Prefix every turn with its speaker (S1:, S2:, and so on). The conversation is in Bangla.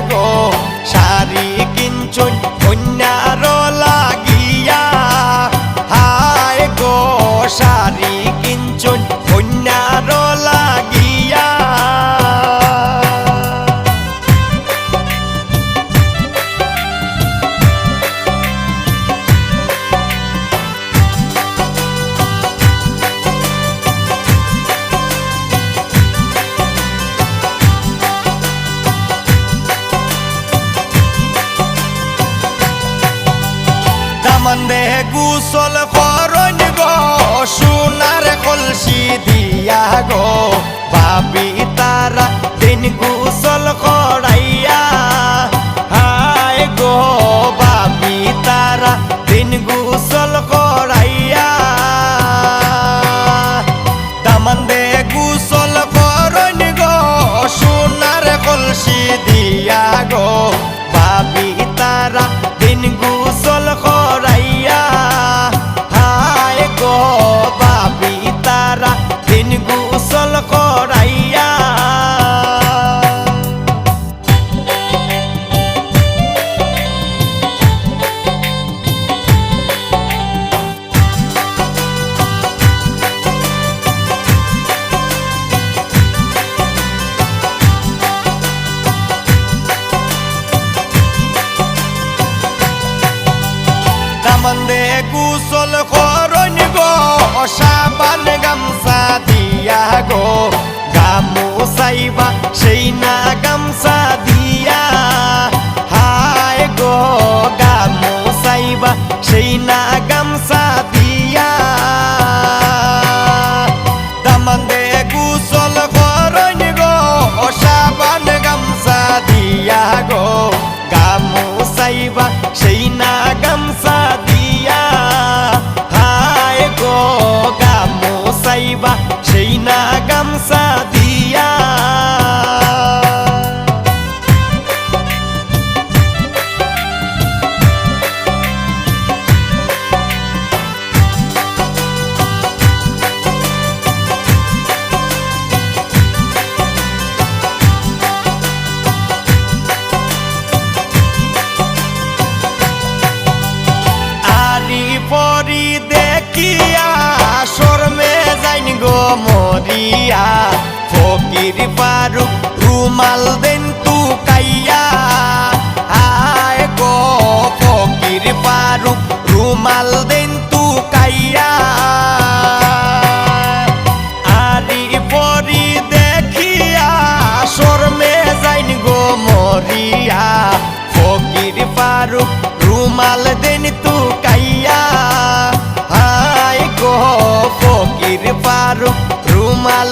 S1: গো শাড়ি কিনছুন কন্যার লাগিয়া হায় গো শাড়ি কিনছুন কন্যার লাগিয়া মন্দে গুসল করন গো সোনার কলসি দিয়া গো ভাবি তারা দিন গুসল করাইয়া হায় গো ভাবি তারা দিন গুসল করাইয়া দামন্দে গুসল করন গো সোনার কলসি দিয়া গো ভাবি তারা দিন গুসল করাইয়া হায় গো ভাবি তারা দিন গুসল করাইয়া মন্দে গুসল করন গো সাবান গামছা দিয়া গো গামুছাইবা সেই না গামছা দিয়া হায় গো গামুছাইবা সেই না গামছা দিয়া দামন্দে গুসল করন গো সাবান গামছা দিয়া গো গামুছাইবা সেই না গামছা দিয়া হায় গো গামুছাইবা সেই না গামছা দিয়া পরি দেখিয়া শর্মে যাইন গো মরিয়া ফকির ফারুক রুমাল দেন তু কাইয়া আয় গো ফকির ফারুক রুমাল দেন তু কাইয়া আরি পরি দেখিয়া শর্মে যাইন গো মরিয়া ফকির ফারুক রুমাল দেন তু কাইয়া হায় গো ফকির ফারুক রুমাল